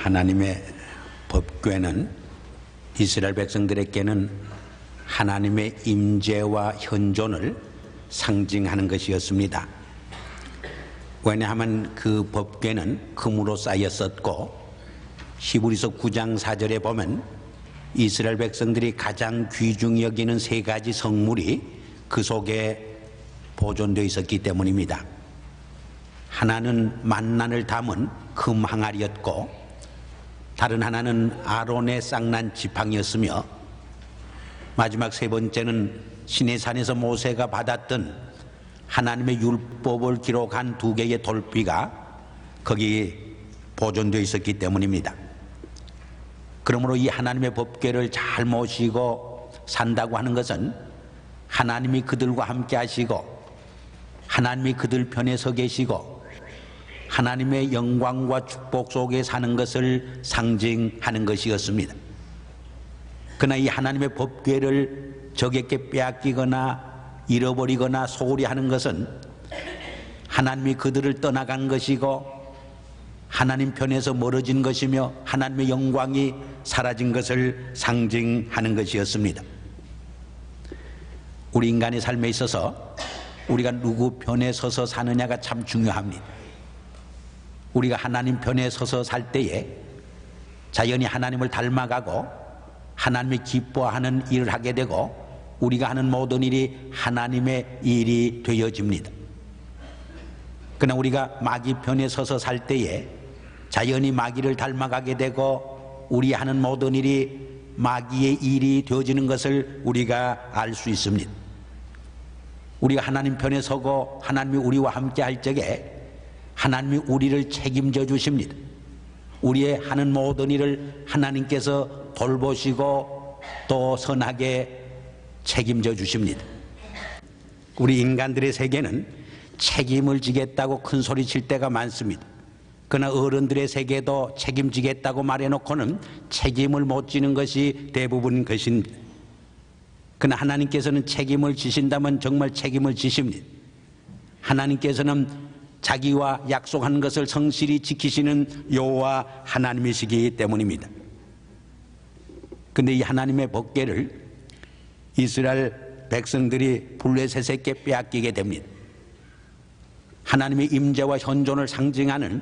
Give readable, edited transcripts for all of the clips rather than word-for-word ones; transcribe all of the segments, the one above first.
하나님의 법궤는 이스라엘 백성들에게는 하나님의 임재와 현존을 상징하는 것이었습니다. 왜냐하면 그 법궤는 금으로 쌓였었고 히브리서 9장 4절에 보면 이스라엘 백성들이 가장 귀중히 여기는 세 가지 성물이 그 속에 보존되어 있었기 때문입니다. 하나는 만난을 담은 금 항아리였고, 다른 하나는 아론의 쌍난 지팡이였으며, 마지막 세 번째는 시내산에서 모세가 받았던 하나님의 율법을 기록한 2개의 돌비가 거기 보존되어 있었기 때문입니다. 그러므로 이 하나님의 법궤를 잘 모시고 산다고 하는 것은 하나님이 그들과 함께 하시고 하나님이 그들 편에 서 계시고 하나님의 영광과 축복 속에 사는 것을 상징하는 것이었습니다. 그러나 이 하나님의 법궤를 적에게 빼앗기거나 잃어버리거나 소홀히 하는 것은 하나님이 그들을 떠나간 것이고 하나님 편에서 멀어진 것이며 하나님의 영광이 사라진 것을 상징하는 것이었습니다. 우리 인간의 삶에 있어서 우리가 누구 편에 서서 사느냐가 참 중요합니다. 우리가 하나님 편에 서서 살 때에 자연히 하나님을 닮아가고 하나님이 기뻐하는 일을 하게 되고 우리가 하는 모든 일이 하나님의 일이 되어집니다. 그러나 우리가 마귀 편에 서서 살 때에 자연히 마귀를 닮아가게 되고 우리 하는 모든 일이 마귀의 일이 되어지는 것을 우리가 알 수 있습니다. 우리가 하나님 편에 서고 하나님이 우리와 함께 할 적에 하나님이 우리를 책임져 주십니다. 우리의 하는 모든 일을 하나님께서 돌보시고 또 선하게 책임져 주십니다. 우리 인간들의 세계는 책임을 지겠다고 큰 소리 칠 때가 많습니다. 그러나 어른들의 세계도 책임지겠다고 말해놓고는 책임을 못 지는 것이 대부분 것입니다. 그러나 하나님께서는 책임을 지신다면 정말 책임을 지십니다. 하나님께서는 자기와 약속한 것을 성실히 지키시는 여호와 하나님이시기 때문입니다. 그런데 이 하나님의 법궤를 이스라엘 백성들이 블레셋에게 빼앗기게 됩니다. 하나님의 임재와 현존을 상징하는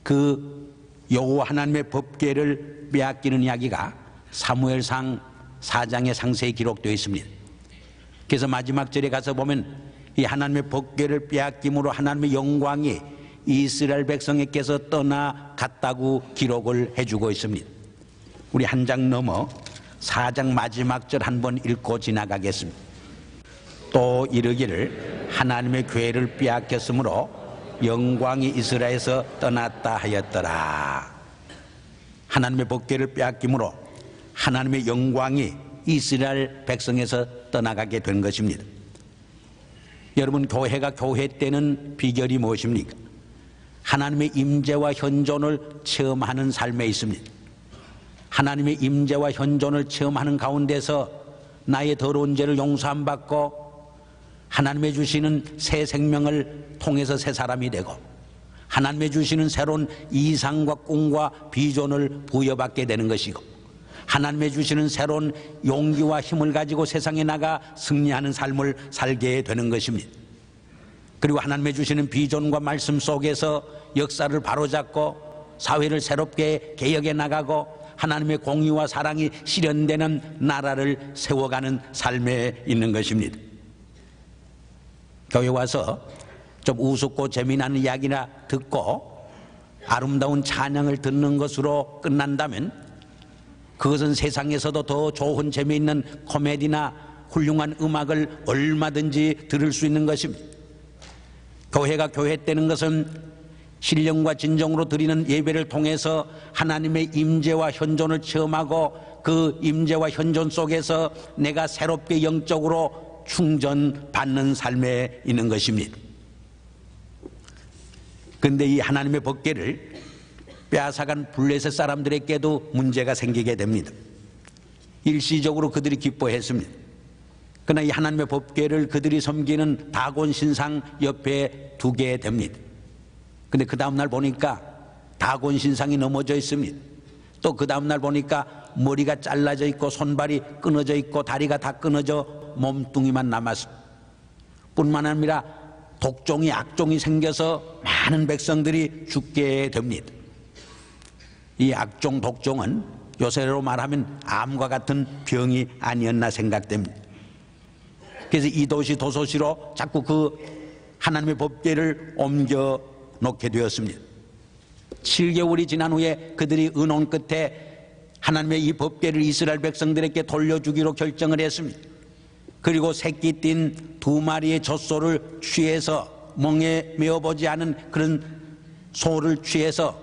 그 여호와 하나님의 법궤를 빼앗기는 이야기가 사무엘상 4장에 상세히 기록되어 있습니다. 그래서 마지막 절에 가서 보면 이 하나님의 법궤를 빼앗김으로 하나님의 영광이 이스라엘 백성에게서 떠나갔다고 기록을 해주고 있습니다. 우리 한 장 넘어 4장 마지막 절 한번 읽고 지나가겠습니다. 또 이르기를 하나님의 궤를 빼앗겼으므로 영광이 이스라엘에서 떠났다 하였더라. 하나님의 법궤를 빼앗김으로 하나님의 영광이 이스라엘 백성에서 떠나가게 된 것입니다. 여러분, 교회가 교회 때는 비결이 무엇입니까? 하나님의 임재와 현존을 체험하는 삶에 있습니다. 하나님의 임재와 현존을 체험하는 가운데서 나의 더러운 죄를 용서함 받고 하나님의 주시는 새 생명을 통해서 새 사람이 되고 하나님의 주시는 새로운 이상과 꿈과 비전을 부여받게 되는 것이고 하나님의 주시는 새로운 용기와 힘을 가지고 세상에 나가 승리하는 삶을 살게 되는 것입니다. 그리고 하나님의 주시는 비전과 말씀 속에서 역사를 바로잡고 사회를 새롭게 개혁해 나가고 하나님의 공의와 사랑이 실현되는 나라를 세워가는 삶에 있는 것입니다. 교회 와서 좀 우습고 재미나는 이야기나 듣고 아름다운 찬양을 듣는 것으로 끝난다면 그것은 세상에서도 더 좋은 재미있는 코미디나 훌륭한 음악을 얼마든지 들을 수 있는 것입니다. 교회가 교회 때는 것은 신령과 진정으로 드리는 예배를 통해서 하나님의 임재와 현존을 체험하고 그 임재와 현존 속에서 내가 새롭게 영적으로 충전받는 삶에 있는 것입니다. 그런데 이 하나님의 법궤를 빼앗아간 블레셋 사람들에게도 문제가 생기게 됩니다. 일시적으로 그들이 기뻐했습니다. 그러나 이 하나님의 법궤를 그들이 섬기는 다곤 신상 옆에 두게 됩니다. 근데 그 다음날 보니까 다곤 신상이 넘어져 있습니다. 또 그 다음날 보니까 머리가 잘라져 있고 손발이 끊어져 있고 다리가 다 끊어져 몸뚱이만 남았습니다. 뿐만 아니라 독종이 악종이 생겨서 많은 백성들이 죽게 됩니다. 이 악종 독종은 요새로 말하면 암과 같은 병이 아니었나 생각됩니다. 그래서 이도시 도소시로 자꾸 그 하나님의 법궤를 옮겨 놓게 되었습니다. 7개월이 지난 후에 그들이 의논 끝에 하나님의 이 법궤를 이스라엘 백성들에게 돌려주기로 결정을 했습니다. 그리고 새끼 띈 2마리의 젖소를 취해서 멍에 메어보지 않은 그런 소를 취해서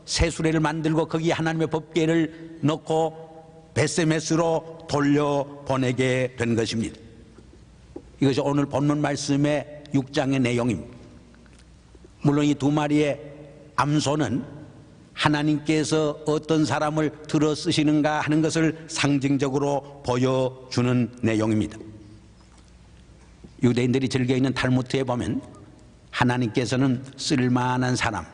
새수레를 만들고 거기에 하나님의 법궤를 넣고 벳세메스로 돌려보내게 된 것입니다. 이것이 오늘 본문 말씀의 6장의 내용입니다. 물론 이 2마리의 암소는 하나님께서 어떤 사람을 들어 쓰시는가 하는 것을 상징적으로 보여주는 내용입니다. 유대인들이 즐겨 있는 탈무드에 보면 하나님께서는 쓸만한 사람,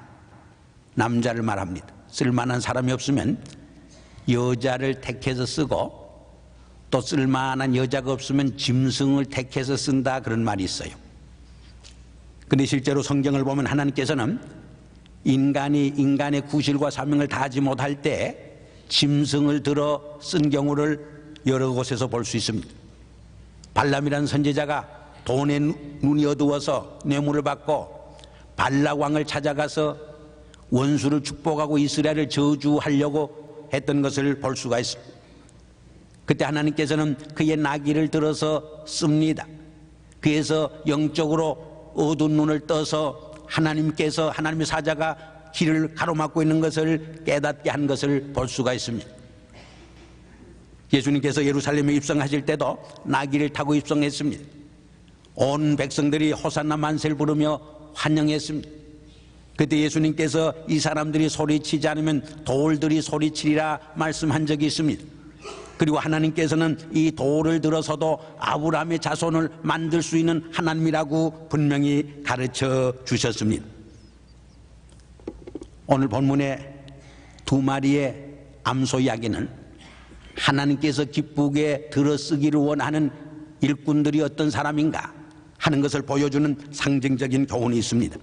남자를 말합니다. 쓸만한 사람이 없으면 여자를 택해서 쓰고 또 쓸만한 여자가 없으면 짐승을 택해서 쓴다, 그런 말이 있어요. 그런데 실제로 성경을 보면 하나님께서는 인간이 인간의 구실과 사명을 다하지 못할 때 짐승을 들어 쓴 경우를 여러 곳에서 볼 수 있습니다. 발람이라는 선지자가 돈에 눈이 어두워서 뇌물을 받고 발락 왕을 찾아가서 원수를 축복하고 이스라엘을 저주하려고 했던 것을 볼 수가 있습니다. 그때 하나님께서는 그의 나귀를 들어서 씁니다. 그래서 영적으로 어두운 눈을 떠서 하나님께서, 하나님의 사자가 길을 가로막고 있는 것을 깨닫게 한 것을 볼 수가 있습니다. 예수님께서 예루살렘에 입성하실 때도 나귀를 타고 입성했습니다. 온 백성들이 호산나 만세를 부르며 환영했습니다. 그때 예수님께서 이 사람들이 소리치지 않으면 돌들이 소리치리라 말씀한 적이 있습니다. 그리고 하나님께서는 이 돌을 들어서도 아브라함의 자손을 만들 수 있는 하나님이라고 분명히 가르쳐 주셨습니다. 오늘 본문의 2마리의 암소 이야기는 하나님께서 기쁘게 들어쓰기를 원하는 일꾼들이 어떤 사람인가 하는 것을 보여주는 상징적인 교훈이 있습니다.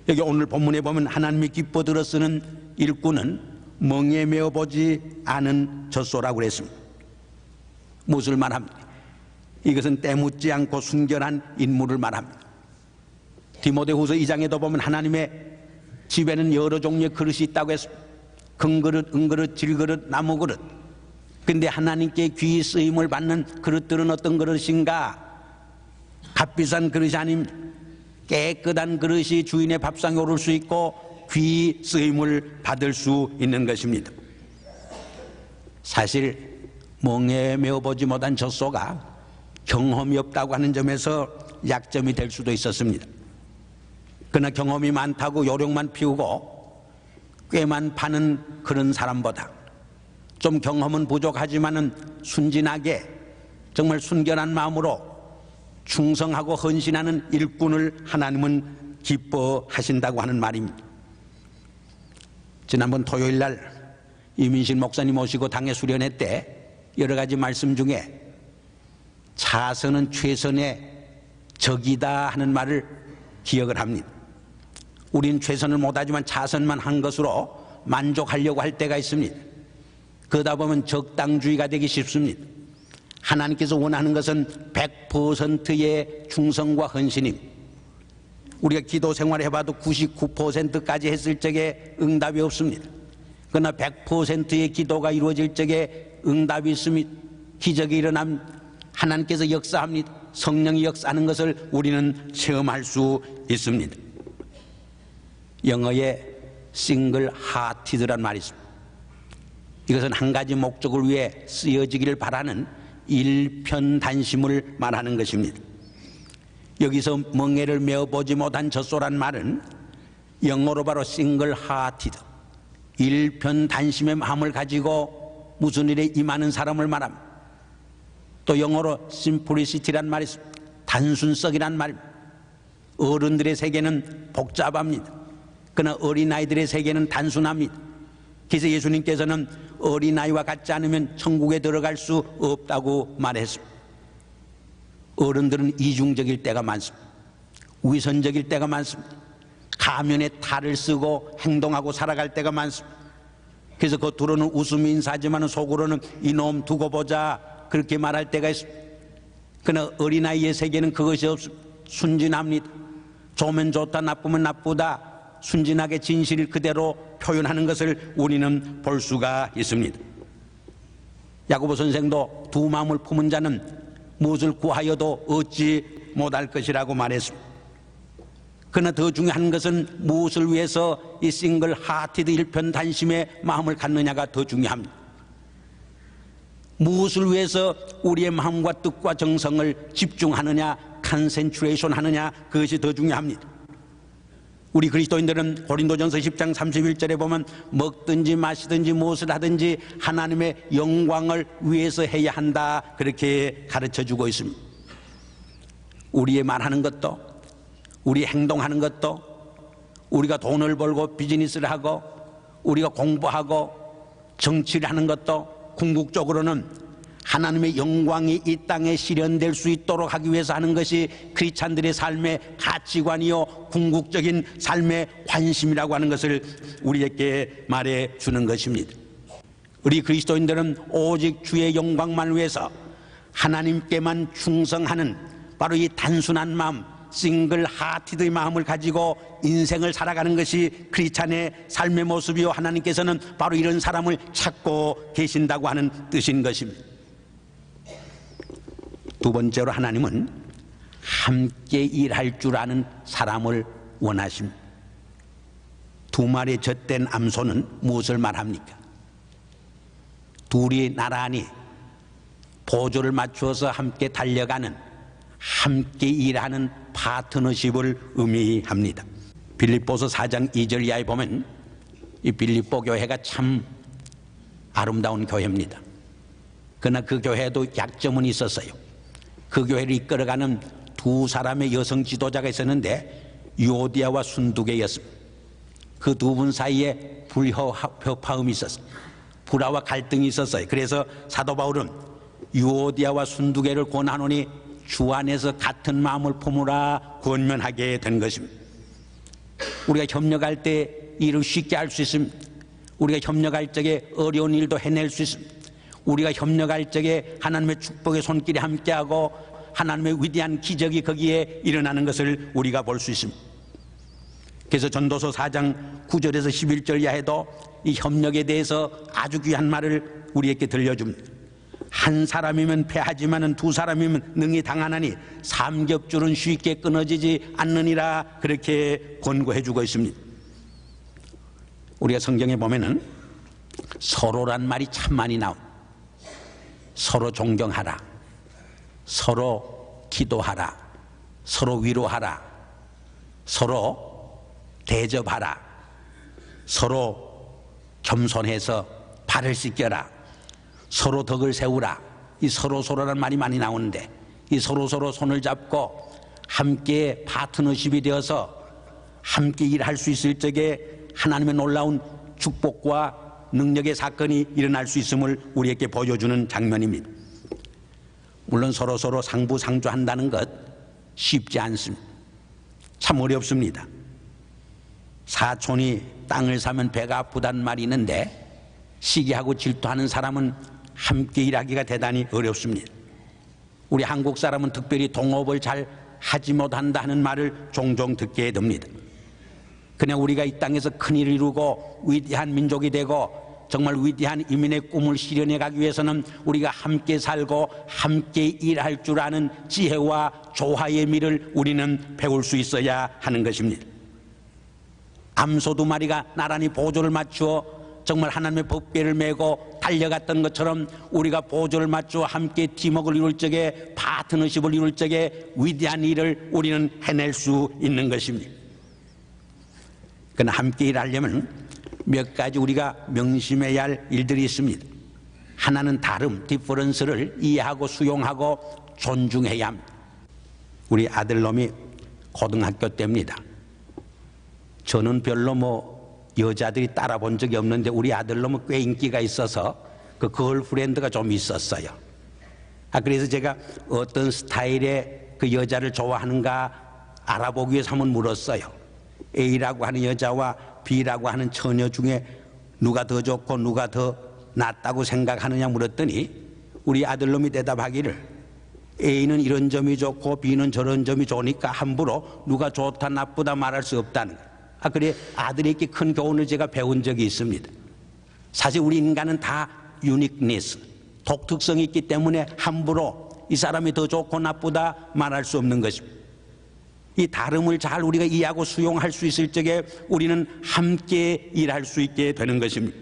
여기 오늘 본문에 보면 하나님이 기뻐 들어쓰는 일꾼은 멍에 메어보지 않은 젖소라고 그랬습니다. 무엇을 말합니까? 이것은 때묻지 않고 순결한 인물을 말합니다. 디모데후서 2장에도 보면 하나님의 집에는 여러 종류의 그릇이 있다고 했습니다. 금그릇, 은그릇, 질그릇, 나무그릇. 그런데 하나님께 귀히 쓰임을 받는 그릇들은 어떤 그릇인가? 값비싼 그릇이 아닙니다. 깨끗한 그릇이 주인의 밥상에 오를 수 있고 귀히 쓰임을 받을 수 있는 것입니다. 사실 멍에 메어보지 못한 젖소가 경험이 없다고 하는 점에서 약점이 될 수도 있었습니다. 그러나 경험이 많다고 요령만 피우고 꾀만 파는 그런 사람보다 좀 경험은 부족하지만은 순진하게 정말 순결한 마음으로 충성하고 헌신하는 일꾼을 하나님은 기뻐하신다고 하는 말입니다. 지난번 토요일 날 이민신 목사님 오시고 당회 수련회 때 여러 가지 말씀 중에 차선은 최선의 적이다 하는 말을 기억을 합니다. 우린 최선을 못하지만 차선만 한 것으로 만족하려고 할 때가 있습니다. 그러다 보면 적당주의가 되기 쉽습니다. 하나님께서 원하는 것은 100%의 충성과 헌신입니다. 우리가 기도 생활을 해봐도 99%까지 했을 적에 응답이 없습니다. 그러나 100%의 기도가 이루어질 적에 응답이 있습니다. 기적이 일어납니다. 하나님께서 역사합니다. 성령이 역사하는 것을 우리는 체험할 수 있습니다. 영어에 single hearted란 말이 있습니다. 이것은 한 가지 목적을 위해 쓰여지기를 바라는 일편단심을 말하는 것입니다. 여기서 멍에를 메어보지 못한 젖소란 말은 영어로 바로 single hearted, 일편단심의 마음을 가지고 무슨 일에 임하는 사람을 말합니다. 또 영어로 simplicity란 말이 단순성이란 말입니다. 어른들의 세계는 복잡합니다. 그러나 어린아이들의 세계는 단순합니다. 그래서 예수님께서는 어린아이와 같지 않으면 천국에 들어갈 수 없다고 말했습니다. 어른들은 이중적일 때가 많습니다. 위선적일 때가 많습니다. 가면에 탈을 쓰고 행동하고 살아갈 때가 많습니다. 그래서 겉으로는 웃으며 인사하지만 속으로는 이놈 두고 보자 그렇게 말할 때가 있습니다. 그러나 어린아이의 세계는 그것이 없습니다. 순진합니다. 좋으면 좋다 나쁘면 나쁘다 순진하게 진실을 그대로 표현하는 것을 우리는 볼 수가 있습니다. 야고보 선생도 두 마음을 품은 자는 무엇을 구하여도 얻지 못할 것이라고 말했습니다. 그러나 더 중요한 것은 무엇을 위해서 이 싱글 하티드 일편단심의 마음을 갖느냐가 더 중요합니다. 무엇을 위해서 우리의 마음과 뜻과 정성을 집중하느냐, 컨센트레이션 하느냐, 그것이 더 중요합니다. 우리 그리스도인들은 고린도전서 10장 31절에 보면 먹든지 마시든지 무엇을 하든지 하나님의 영광을 위해서 해야 한다 그렇게 가르쳐주고 있습니다. 우리의 말하는 것도 우리 행동하는 것도 우리가 돈을 벌고 비즈니스를 하고 우리가 공부하고 정치를 하는 것도 궁극적으로는 하나님의 영광이 이 땅에 실현될 수 있도록 하기 위해서 하는 것이 크리스찬들의 삶의 가치관이요 궁극적인 삶의 관심이라고 하는 것을 우리에게 말해주는 것입니다. 우리 그리스도인들은 오직 주의 영광만 위해서 하나님께만 충성하는 바로 이 단순한 마음 싱글 하티드의 마음을 가지고 인생을 살아가는 것이 크리스찬의 삶의 모습이요 하나님께서는 바로 이런 사람을 찾고 계신다고 하는 뜻인 것입니다. 두 번째로 하나님은 함께 일할 줄 아는 사람을 원하십니다. 두 마리의 젖된 암소는 무엇을 말합니까? 둘이 나란히 보조를 맞추어서 함께 달려가는 함께 일하는 파트너십을 의미합니다. 빌립보서 4장 2절 이하에 보면 이 빌립보 교회가 참 아름다운 교회입니다. 그러나 그 교회에도 약점은 있었어요. 그 교회를 이끌어가는 두 사람의 여성 지도자가 있었는데 유오디아와 순두개였습니다. 그 두 분 사이에 불협화음이 있었어요. 불화와 갈등이 있었어요. 그래서 사도 바울은 유오디아와 순두개를 권하노니 주 안에서 같은 마음을 품으라 권면하게 된 것입니다. 우리가 협력할 때 일을 쉽게 할 수 있습니다. 우리가 협력할 적에 어려운 일도 해낼 수 있습니다. 우리가 협력할 적에 하나님의 축복의 손길이 함께하고 하나님의 위대한 기적이 거기에 일어나는 것을 우리가 볼 수 있습니다. 그래서 전도서 4장 9절에서 11절 이하에도 이 협력에 대해서 아주 귀한 말을 우리에게 들려줍니다. 한 사람이면 패하지만은 두 사람이면 능히 당하나니 삼겹줄은 쉽게 끊어지지 않느니라 그렇게 권고해주고 있습니다. 우리가 성경에 보면은 서로란 말이 참 많이 나옵니다. 서로 존경하라, 서로 기도하라, 서로 위로하라, 서로 대접하라, 서로 겸손해서 발을 씻겨라, 서로 덕을 세우라. 이 서로라는 말이 많이 나오는데 이 서로 손을 잡고 함께 파트너십이 되어서 함께 일할 수 있을 적에 하나님의 놀라운 축복과 능력의 사건이 일어날 수 있음을 우리에게 보여주는 장면입니다. 물론 서로 상부상조한다는 것 쉽지 않습니다. 참 어렵습니다. 사촌이 땅을 사면 배가 아프다는 말이 있는데 시기하고 질투하는 사람은 함께 일하기가 대단히 어렵습니다. 우리 한국 사람은 특별히 동업을 잘 하지 못한다 하는 말을 종종 듣게 됩니다. 그냥 우리가 이 땅에서 큰일을 이루고 위대한 민족이 되고 정말 위대한 이민의 꿈을 실현해 가기 위해서는 우리가 함께 살고 함께 일할 줄 아는 지혜와 조화의 미를 우리는 배울 수 있어야 하는 것입니다. 암소 두 마리가 나란히 보조를 맞추어 정말 하나님의 법궤를 메고 달려갔던 것처럼 우리가 보조를 맞추어 함께 팀워크를 이룰 적에 파트너십을 이룰 적에 위대한 일을 우리는 해낼 수 있는 것입니다. 그러나 함께 일하려면 몇 가지 우리가 명심해야 할 일들이 있습니다. 하나는 다름, 디퍼런스를 이해하고 수용하고 존중해야 합니다. 우리 아들놈이 고등학교 때입니다. 저는 별로 여자들이 따라 본 적이 없는데 우리 아들놈은 꽤 인기가 있어서 그 걸프렌드가 좀 있었어요. 그래서 제가 어떤 스타일의 그 여자를 좋아하는가 알아보기 위해서 한번 물었어요. A라고 하는 여자와 B라고 하는 처녀 중에 누가 더 좋고 누가 더 낫다고 생각하느냐 물었더니 우리 아들놈이 대답하기를 A는 이런 점이 좋고 B는 저런 점이 좋으니까 함부로 누가 좋다 나쁘다 말할 수 없다는 거예요. 그래 아들에게 큰 교훈을 제가 배운 적이 있습니다. 사실 우리 인간은 다 유니크니스, 독특성이 있기 때문에 함부로 이 사람이 더 좋고 나쁘다 말할 수 없는 것입니다. 이 다름을 잘 우리가 이해하고 수용할 수 있을 적에 우리는 함께 일할 수 있게 되는 것입니다.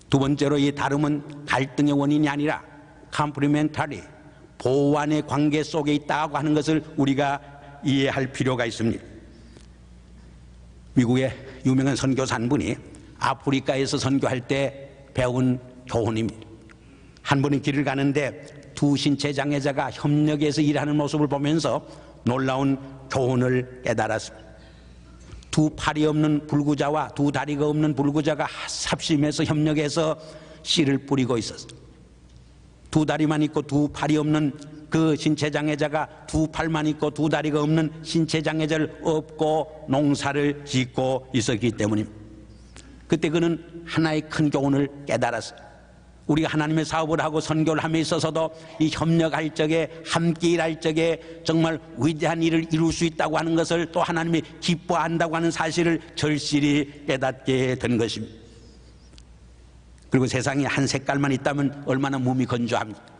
두 번째로 이 다름은 갈등의 원인이 아니라 컴플리멘터리, 보완의 관계 속에 있다고 하는 것을 우리가 이해할 필요가 있습니다. 미국의 유명한 선교사 한 분이 아프리카에서 선교할 때 배운 교훈입니다. 한 분이 길을 가는데 두 신체 장애자가 협력해서 일하는 모습을 보면서 놀라운 교훈을 깨달았습니다. 두 팔이 없는 불구자와 두 다리가 없는 불구자가 합심해서 협력해서 씨를 뿌리고 있었어요. 두 다리만 있고 두 팔이 없는 그 신체장애자가 두 팔만 있고 두 다리가 없는 신체장애자를 업고 농사를 짓고 있었기 때문입니다. 그때 그는 하나의 큰 교훈을 깨달았어요. 우리가 하나님의 사업을 하고 선교를 함에 있어서도 이 협력할 적에 함께 일할 적에 정말 위대한 일을 이룰 수 있다고 하는 것을 또 하나님이 기뻐한다고 하는 사실을 절실히 깨닫게 된 것입니다. 그리고 세상에 한 색깔만 있다면 얼마나 몸이 건조합니까?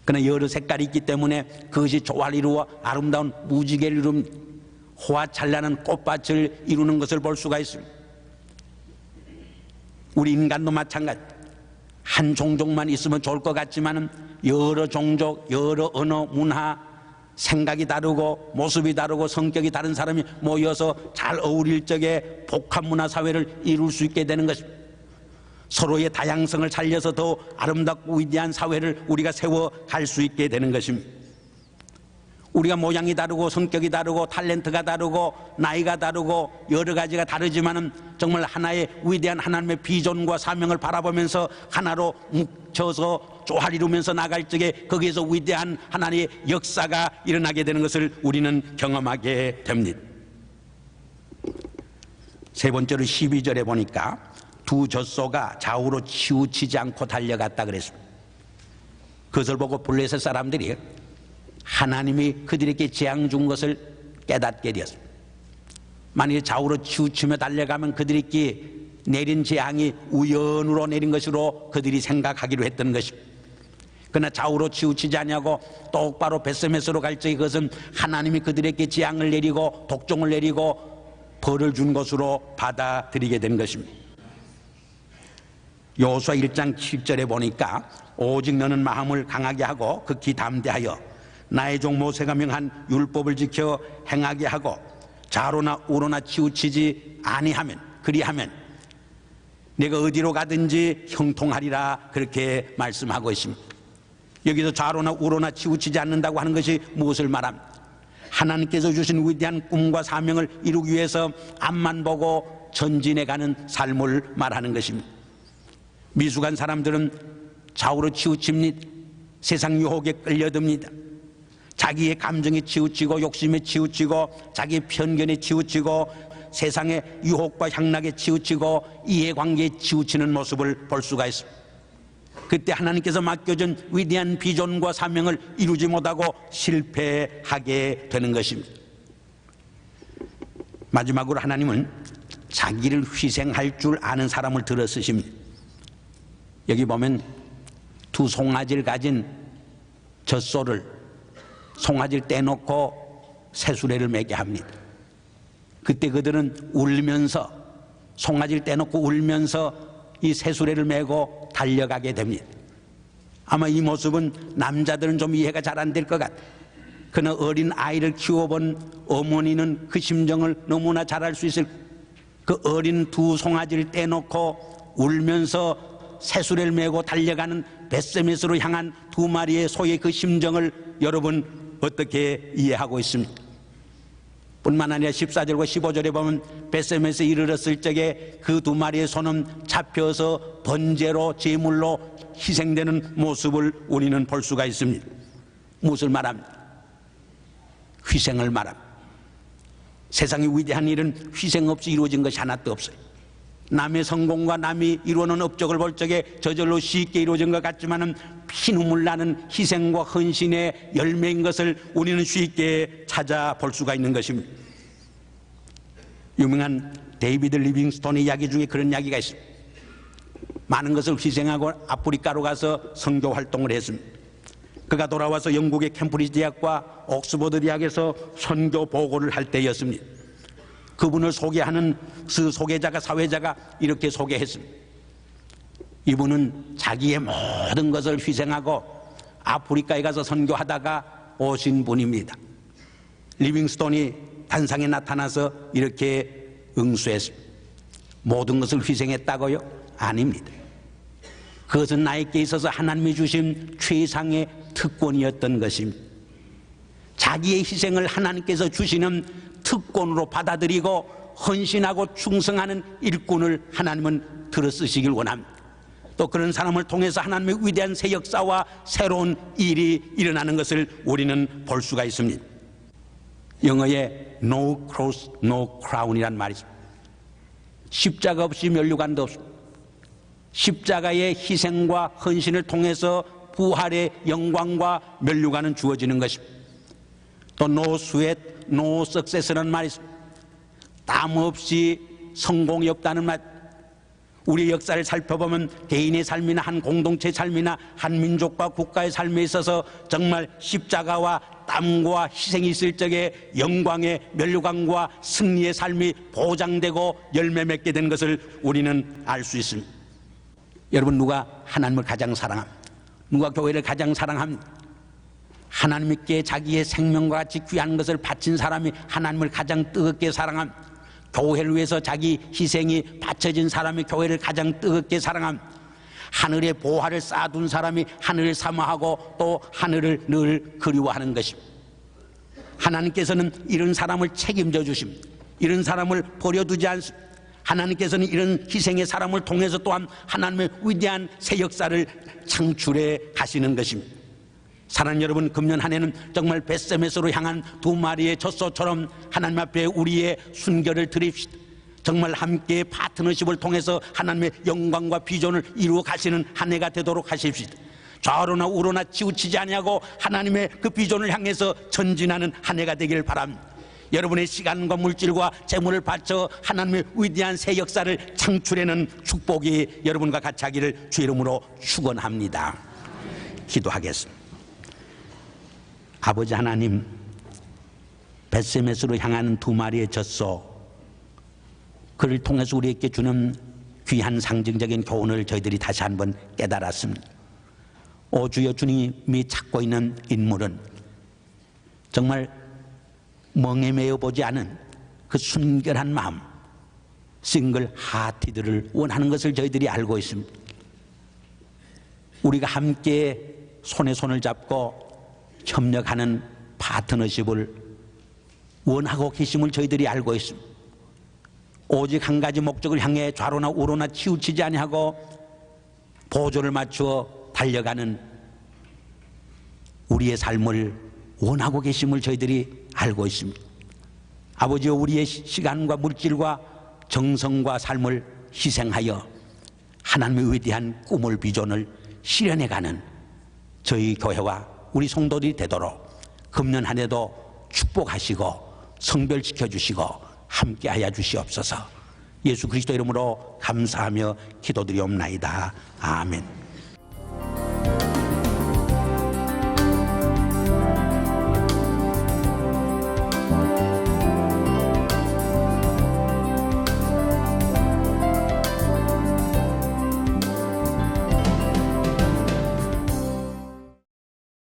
그러나 여러 색깔이 있기 때문에 그것이 조화를 이루어 아름다운 무지개를 이룹니다. 호화찬란한 꽃밭을 이루는 것을 볼 수가 있습니다. 우리 인간도 마찬가지. 한 종족만 있으면 좋을 것 같지만 여러 종족, 여러 언어, 문화, 생각이 다르고 모습이 다르고 성격이 다른 사람이 모여서 잘 어울릴 적에 복합 문화 사회를 이룰 수 있게 되는 것입니다. 서로의 다양성을 살려서 더 아름답고 위대한 사회를 우리가 세워갈 수 있게 되는 것입니다. 우리가 모양이 다르고 성격이 다르고 탤런트가 다르고 나이가 다르고 여러 가지가 다르지만은 정말 하나의 위대한 하나님의 비전과 사명을 바라보면서 하나로 뭉쳐서 조화를 이루면서 나갈 적에 거기에서 위대한 하나님의 역사가 일어나게 되는 것을 우리는 경험하게 됩니다. 세 번째로 12절에 보니까 두 젖소가 좌우로 치우치지 않고 달려갔다 그랬습니다. 그것을 보고 블레셋 사람들이 하나님이 그들에게 재앙 준 것을 깨닫게 되었습니다. 만약에 좌우로 치우치며 달려가면 그들에게 내린 재앙이 우연으로 내린 것으로 그들이 생각하기로 했던 것입니다. 그러나 좌우로 치우치지 않냐고 똑바로 벳세메스로 갈 적에 그것은 하나님이 그들에게 재앙을 내리고 독종을 내리고 벌을 준 것으로 받아들이게 된 것입니다. 여호수아 1장 7절에 보니까 오직 너는 마음을 강하게 하고 극히 담대하여 나의 종 모세가 명한 율법을 지켜 행하게 하고 좌로나 우로나 치우치지 아니하면 그리하면 내가 어디로 가든지 형통하리라 그렇게 말씀하고 있습니다. 여기서 좌로나 우로나 치우치지 않는다고 하는 것이 무엇을 말합니까? 하나님께서 주신 위대한 꿈과 사명을 이루기 위해서 앞만 보고 전진해가는 삶을 말하는 것입니다. 미숙한 사람들은 좌우로 치우칩니다. 세상 유혹에 끌려듭니다. 자기의 감정에 치우치고 욕심에 치우치고 자기의 편견에 치우치고 세상의 유혹과 향락에 치우치고 이해관계에 치우치는 모습을 볼 수가 있습니다. 그때 하나님께서 맡겨준 위대한 비전과 사명을 이루지 못하고 실패하게 되는 것입니다. 마지막으로 하나님은 자기를 희생할 줄 아는 사람을 들어 쓰십니다. 여기 보면 두 송아지를 가진 젖소를 송아지를 떼놓고 새수레를 매게 합니다. 그때 그들은 울면서 송아지를 떼놓고 울면서 이 새수레를 메고 달려가게 됩니다. 아마 이 모습은 남자들은 좀 이해가 잘 안 될 것 같아요. 그러나 어린 아이를 키워본 어머니는 그 심정을 너무나 잘 알 수 있을 그 어린 두 송아지를 떼놓고 울면서 새수레를 메고 달려가는 벳세메스로 향한 두 마리의 소의 그 심정을 여러분 어떻게 이해하고 있습니까? 뿐만 아니라 14절과 15절에 보면 벳세메스에 이르렀을 적에 그 두 마리의 소는 잡혀서 번제로 제물로 희생되는 모습을 우리는 볼 수가 있습니다. 무엇을 말합니까? 희생을 말합니다. 세상의 위대한 일은 희생 없이 이루어진 것이 하나도 없어요. 남의 성공과 남이 이루어놓은 업적을 볼 적에 저절로 쉽게 이루어진 것 같지만은 피눈물 나는 희생과 헌신의 열매인 것을 우리는 쉽게 찾아볼 수가 있는 것입니다. 유명한 데이비드 리빙스톤의 이야기 중에 그런 이야기가 있습니다. 많은 것을 희생하고 아프리카로 가서 선교 활동을 했습니다. 그가 돌아와서 영국의 캠브리지 대학과 옥스퍼드 대학에서 선교 보고를 할 때였습니다. 그분을 소개하는 그 소개자가 사회자가 이렇게 소개했습니다. 이분은 자기의 모든 것을 희생하고 아프리카에 가서 선교하다가 오신 분입니다. 리빙스톤이 단상에 나타나서 이렇게 응수했습니다. 모든 것을 희생했다고요? 아닙니다. 그것은 나에게 있어서 하나님이 주신 최상의 특권이었던 것입니다. 자기의 희생을 하나님께서 주시는 특권으로 받아들이고 헌신하고 충성하는 일꾼을 하나님은 들어쓰시길 원합니다. 또 그런 사람을 통해서 하나님의 위대한 새 역사와 새로운 일이 일어나는 것을 우리는 볼 수가 있습니다. 영어에 No cross, no crown이란 말이 있습니다. 십자가 없이 면류관도 없습니다. 십자가의 희생과 헌신을 통해서 부활의 영광과 면류관은 주어지는 것입니다. 또 no sweat, no success라는 말이 있습니다. 땀 없이 성공이 없다는 말. 우리의 역사를 살펴보면 개인의 삶이나 한 공동체의 삶이나 한 민족과 국가의 삶에 있어서 정말 십자가와 땀과 희생이 있을 적에 영광의 면류관과 승리의 삶이 보장되고 열매 맺게 된 것을 우리는 알 수 있습니다. 여러분, 누가 하나님을 가장 사랑합니다? 누가 교회를 가장 사랑합니다? 하나님께 자기의 생명과 같이 귀한 것을 바친 사람이 하나님을 가장 뜨겁게 사랑합니다. 교회를 위해서 자기 희생이 바쳐진 사람이 교회를 가장 뜨겁게 사랑합니다. 하늘의 보화를 쌓아둔 사람이 하늘을 사모하고 또 하늘을 늘 그리워하는 것입니다. 하나님께서는 이런 사람을 책임져 주십니다. 이런 사람을 버려두지 않습니다. 하나님께서는 이런 희생의 사람을 통해서 또한 하나님의 위대한 새 역사를 창출해 가시는 것입니다. 사랑하는 여러분, 금년 한 해는 정말 벳세메스로 향한 두 마리의 젖소처럼 하나님 앞에 우리의 순결을 드립시다. 정말 함께 파트너십을 통해서 하나님의 영광과 비전을 이루어 가시는 한 해가 되도록 하십시오. 좌우로나 우로나 치우치지 아니하고 하나님의 그 비전을 향해서 전진하는 한 해가 되기를 바랍니다. 여러분의 시간과 물질과 재물을 바쳐 하나님의 위대한 새 역사를 창출해내는 축복이 여러분과 같이 하기를 주 이름으로 축원합니다. 기도하겠습니다. 아버지 하나님, 벳세메스로 향하는 두 마리의 젖소, 그를 통해서 우리에게 주는 귀한 상징적인 교훈을 저희들이 다시 한번 깨달았습니다. 오 주여, 주님이 찾고 있는 인물은 정말 멍에 매여 보지 않은 그 순결한 마음, 싱글 하티들을 원하는 것을 저희들이 알고 있습니다. 우리가 함께 손에 손을 잡고 협력하는 파트너십을 원하고 계심을 저희들이 알고 있습니다. 오직 한 가지 목적을 향해 좌로나 우로나 치우치지 아니하고 보조를 맞추어 달려가는 우리의 삶을 원하고 계심을 저희들이 알고 있습니다. 아버지여, 우리의 시간과 물질과 정성과 삶을 희생하여 하나님의 위대한 꿈을 비전을 실현해가는 저희 교회와 우리 성도들이 되도록 금년 한 해도 축복하시고 성별시켜 주시고 함께하여 주시옵소서. 예수 그리스도 이름으로 감사하며 기도드리옵나이다. 아멘.